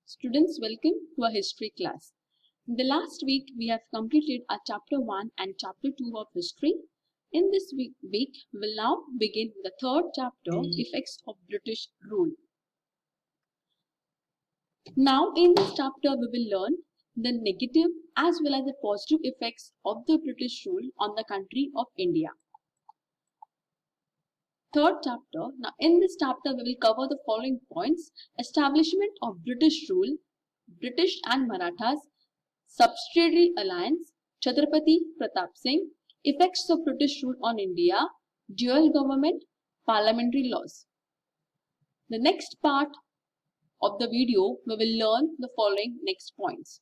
Students, welcome to our history class. In the last week, we have completed our chapter 1 and chapter 2 of history. In this week, we will now begin the third chapter, Effects of British Rule. Now, in this chapter, we will learn the negative as well as the positive effects of the British rule on the country of India. Third chapter. Now, in this chapter, we will cover the following points: establishment of British rule, British and Marathas, subsidiary alliance, Chhatrapati Pratap Singh, effects of British rule on India, dual government, parliamentary laws. The next part of the video, we will learn the following next points.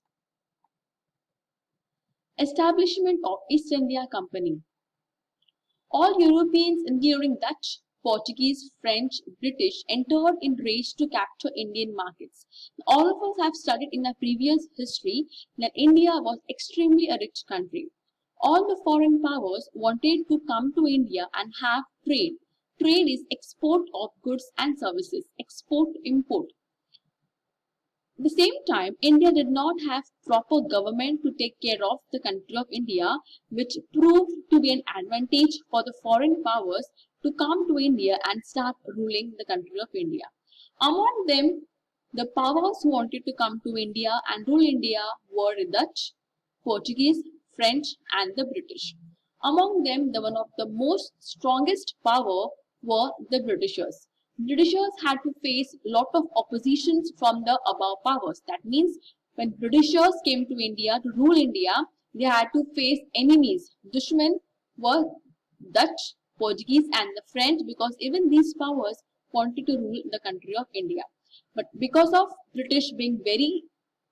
Establishment of East India Company. All Europeans, including Dutch, Portuguese, French, British, entered in race to capture Indian markets. All of us have studied in our previous history that India was extremely a rich country. All the foreign powers wanted to come to India and have trade. Trade is export of goods and services, export, import. At the same time, India did not have proper government to take care of the country of India, which proved to be an advantage for the foreign powers to come to India and start ruling the country of India. Among them, the powers who wanted to come to India and rule India were the Dutch, Portuguese, French, and the British. Among them, the one of the most strongest power were the Britishers. Britishers had to face a lot of oppositions from the above powers. That means when Britishers came to India to rule India, they had to face enemies. Dushman were Dutch, Portuguese and the French, because even these powers wanted to rule the country of India. But because of British being very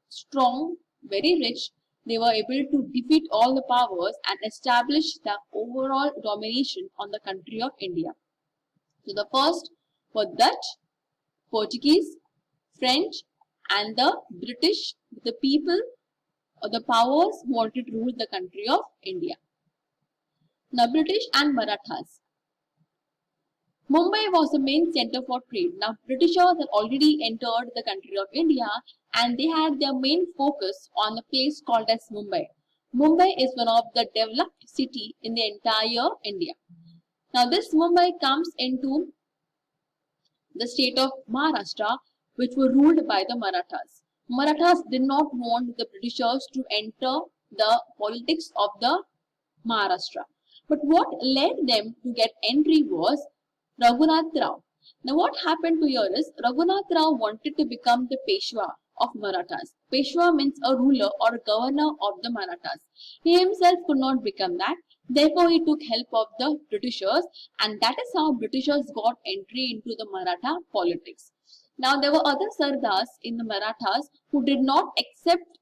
strong, very rich, they were able to defeat all the powers and establish the overall domination on the country of India. So the first were Dutch, Portuguese, French and the British, the people or the powers who wanted to rule the country of India. Now British and Marathas. Mumbai was the main center for trade. Now Britishers had already entered the country of India and they had their main focus on a place called as Mumbai. Mumbai is one of the developed city in the entire India. Now this Mumbai comes into the state of Maharashtra, which were ruled by the Marathas. Marathas did not want the Britishers to enter the politics of the Maharashtra. But what led them to get entry was Raghunath Rao. Now what happened to here is Raghunath Rao wanted to become the Peshwa of Marathas. Peshwa means a ruler or a governor of the Marathas. He himself could not become that. Therefore, he took help of the Britishers, and that is how Britishers got entry into the Maratha politics. Now, there were other Sardars in the Marathas who did not accept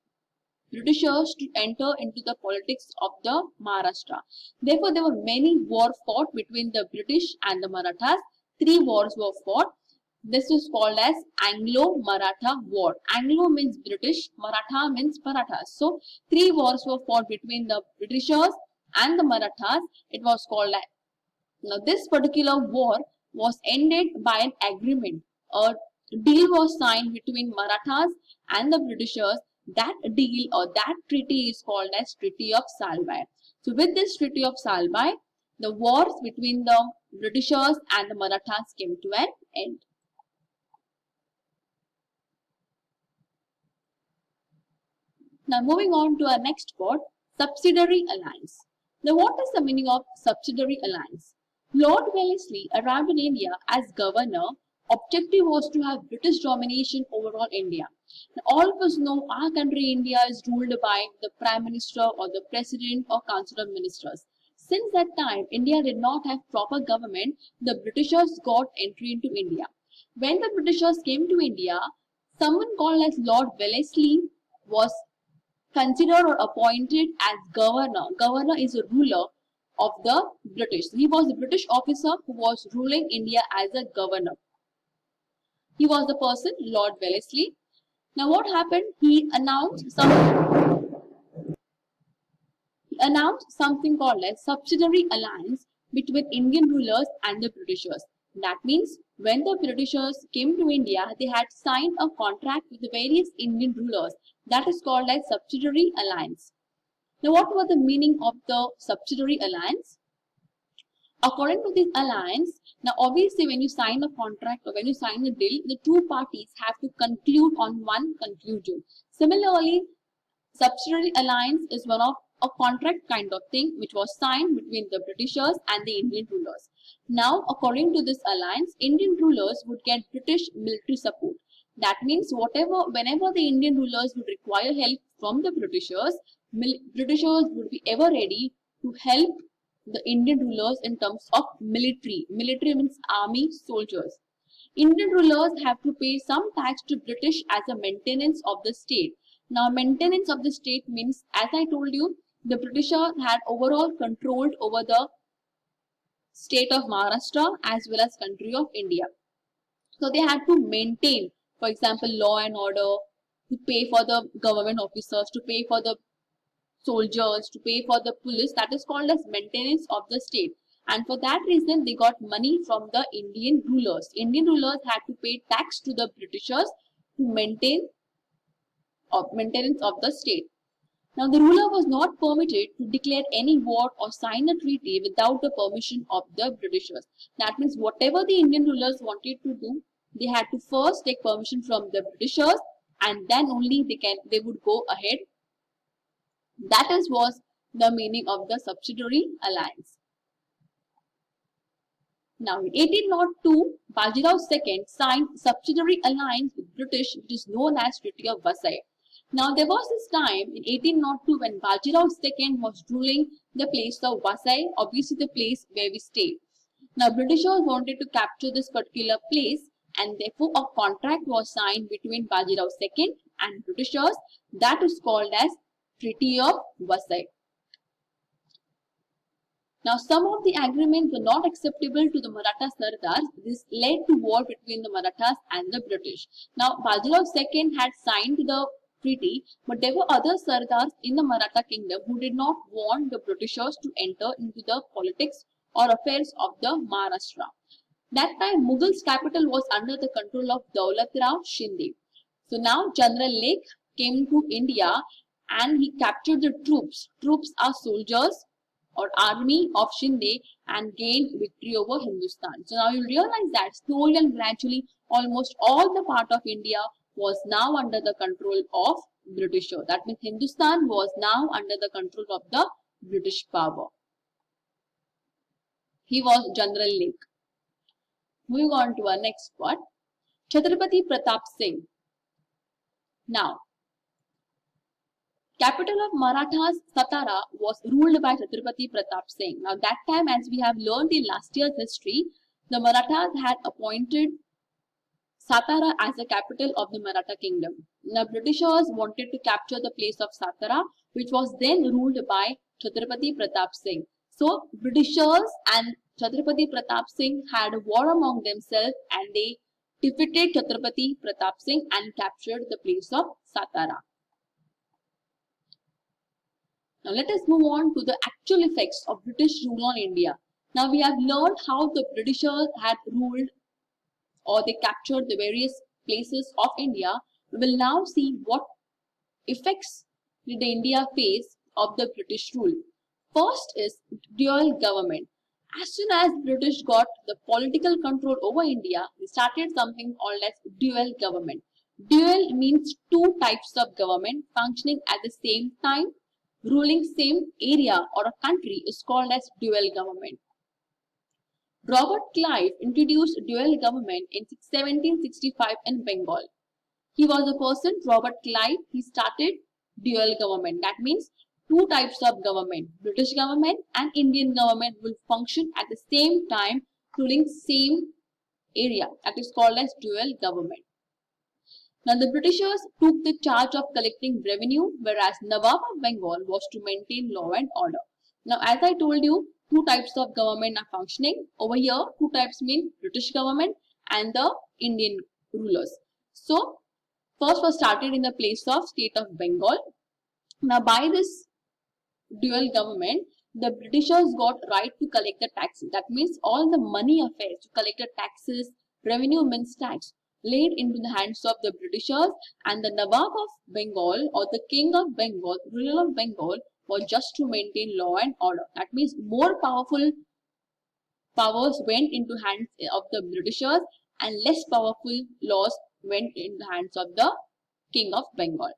Britishers to enter into the politics of the Maharashtra. Therefore, there were many wars fought between the British and the Marathas. 3 wars were fought. This is called as Anglo-Maratha War. Anglo means British, Maratha means Marathas. So, 3 wars were fought between the Britishers and the Marathas. It was called that. Now this particular war was ended by an agreement. A deal was signed between Marathas and the Britishers. That deal or that treaty is called as Treaty of Salbai. So with this Treaty of Salbai, the wars between the Britishers and the Marathas came to an end. Now moving on to our next part, subsidiary alliance. Now, what is the meaning of subsidiary alliance? Lord Wellesley arrived in India as governor. Objective was to have British domination over all India. Now, all of us know our country India is ruled by the Prime Minister or the President or Council of Ministers. Since that time, India did not have proper government. The Britishers got entry into India. When the Britishers came to India, someone called as Lord Wellesley was considered or appointed as governor. Governor is a ruler of the British. He was a British officer who was ruling India as a governor. He was the person, Lord Wellesley. Now what happened? He announced something called as subsidiary alliance between Indian rulers and the Britishers. That means when the Britishers came to India, they had signed a contract with the various Indian rulers that is called as subsidiary alliance. Now, what was the meaning of the subsidiary alliance? According to this alliance, now obviously when you sign a contract or when you sign a deal, the two parties have to conclude on one conclusion. Similarly, subsidiary alliance is one of a contract kind of thing which was signed between the Britishers and the Indian rulers. Now, according to this alliance, Indian rulers would get British military support. That means whenever the Indian rulers would require help from the Britishers, Britishers would be ever ready to help the Indian rulers in terms of military. Military means army, soldiers. Indian rulers have to pay some tax to British as a maintenance of the state. Now, maintenance of the state means, as I told you, the Britishers had overall control over the state of Maharashtra as well as country of India. So they had to maintain, for example, law and order, to pay for the government officers, to pay for the soldiers, to pay for the police. That is called as maintenance of the state. And for that reason, they got money from the Indian rulers. Indian rulers had to pay tax to the Britishers to maintain maintenance of the state. Now, the ruler was not permitted to declare any war or sign a treaty without the permission of the Britishers. That means whatever the Indian rulers wanted to do, they had to first take permission from the Britishers, and then only they would go ahead. That was the meaning of the subsidiary alliance. Now, in 1802, Bajirao II signed subsidiary alliance with British, which is known as Treaty of Versailles. Now, there was this time in 1802 when Bajirao II was ruling the place of Versailles, obviously the place where we stay. Now, Britishers wanted to capture this particular place, and therefore a contract was signed between Bajirao II and Britishers that is called as Treaty of Versailles. Now, some of the agreements were not acceptable to the Maratha Sardars. This led to war between the Marathas and the British. Now, Bajirao II had signed the treaty, but there were other Sardars in the Maratha kingdom who did not want the Britishers to enter into the politics or affairs of the Maharashtra. That time, Mughals' capital was under the control of Daulat Rao Shinde. So now General Lake came to India and he captured the troops. Troops are soldiers or army of Shinde and gained victory over Hindustan. So now you realize that slowly and gradually almost all the part of India was now under the control of Britishers. That means Hindustan was now under the control of the British power. He was General Lake. Moving on to our next part, Chhatrapati Pratap Singh. Now, capital of Marathas, Satara, was ruled by Chhatrapati Pratap Singh. Now, that time, as we have learned in last year's history, the Marathas had appointed Satara as the capital of the Maratha kingdom. Now, Britishers wanted to capture the place of Satara, which was then ruled by Chhatrapati Pratap Singh. So, Britishers and Chhatrapati Pratap Singh had a war among themselves and they defeated Chhatrapati Pratap Singh and captured the place of Satara. Now let us move on to the actual effects of British rule on India. Now we have learned how the Britishers had ruled or they captured the various places of India. We will now see what effects did India face of the British rule. First is dual government. As soon as British got the political control over India, they started something called as dual government. Dual means two types of government functioning at the same time, ruling same area or a country is called as dual government. Robert Clive introduced dual government in 1765 in Bengal. He was a person, Robert Clive, he started dual government. That means two types of government, British government and Indian government will function at the same time, ruling same area. That is called as dual government. Now the Britishers took the charge of collecting revenue, whereas Nawab of Bengal was to maintain law and order. Now as I told you, two types of government are functioning. Over here, two types mean British government and the Indian rulers. So first was started in the place of state of Bengal. Now by this dual government, the Britishers got right to collect the taxes. That means all the money affairs to collect the taxes, revenue means tax, laid into the hands of the Britishers, and the Nawab of Bengal or the King of Bengal, ruler of Bengal, was just to maintain law and order. That means more powerful powers went into hands of the Britishers and less powerful laws went in the hands of the King of Bengal.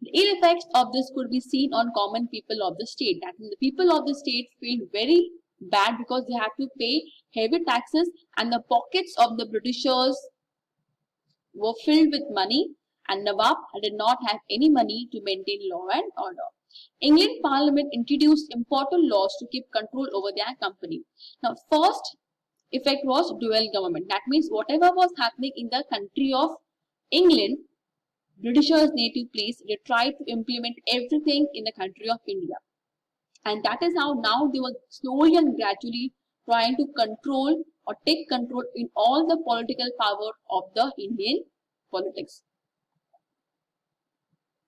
The ill effects of this could be seen on common people of the state. That means the people of the state feel very bad because they have to pay heavy taxes and the pockets of the Britishers were filled with money and Nawab did not have any money to maintain law and order. England Parliament introduced important laws to keep control over their company. Now, first effect was dual government. That means whatever was happening in the country of England, Britishers' native place, they tried to implement everything in the country of India. And that is how now they were slowly and gradually trying to control or take control in all the political power of the Indian politics.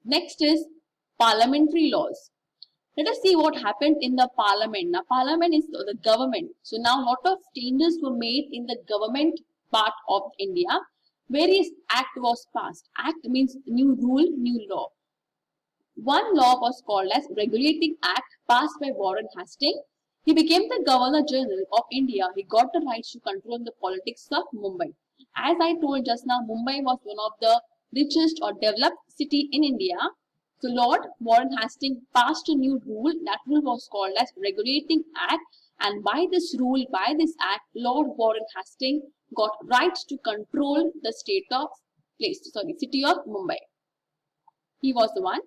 Next is parliamentary laws. Let us see what happened in the parliament. Now, parliament is the government. So now a lot of changes were made in the government part of India. Various act was passed. Act means new rule, new law. One law was called as Regulating Act passed by Warren Hastings. He became the Governor General of India. He got the rights to control the politics of Mumbai. As I told just now, Mumbai was one of the richest or developed city in India. So Lord Warren Hastings passed a new rule. That rule was called as Regulating Act, and by this rule, by this act, Lord Warren Hastings got rights to control the city of Mumbai. He was the one.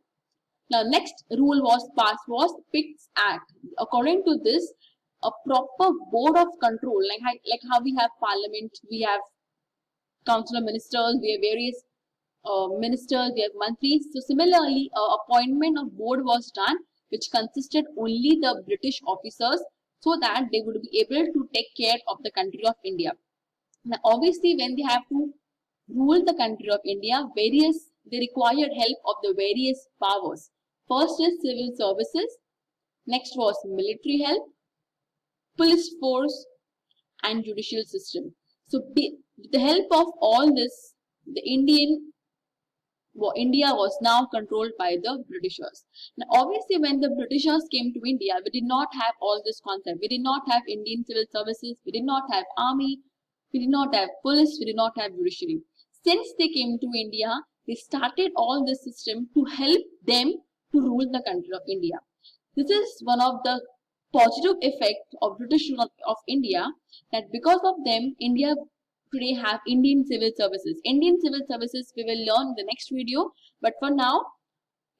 Now, next rule was passed was Pitt's Act. According to this, a proper board of control, like how we have parliament, we have council of ministers, we have various ministers, we have mantris. So similarly, appointment of board was done, which consisted only the British officers, so that they would be able to take care of the country of India. Now, obviously, when they have to rule the country of India, they required help of the various powers. First is civil services, next was military help, police force, and judicial system. So, with the help of all this, the India was now controlled by the Britishers. Now, obviously, when the Britishers came to India, we did not have all this concept. We did not have Indian civil services. We did not have army. We did not have police. We did not have judiciary. Since they came to India, they started all this system to help them to rule the country of India. This is one of the positive effects of British rule of India, that because of them, India today have Indian civil services. Indian civil services we will learn in the next video, but for now,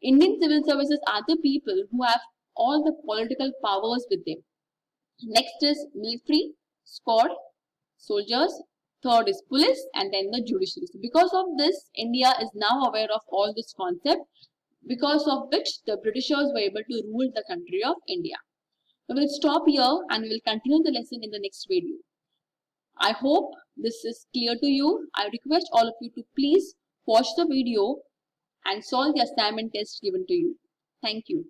Indian civil services are the people who have all the political powers with them. Next is military, squad, soldiers, third is police, and then the judiciary. So because of this, India is now aware of all this concept, because of which the Britishers were able to rule the country of India. We will stop here and we will continue the lesson in the next video. I hope this is clear to you. I request all of you to please watch the video and solve the assignment test given to you. Thank you.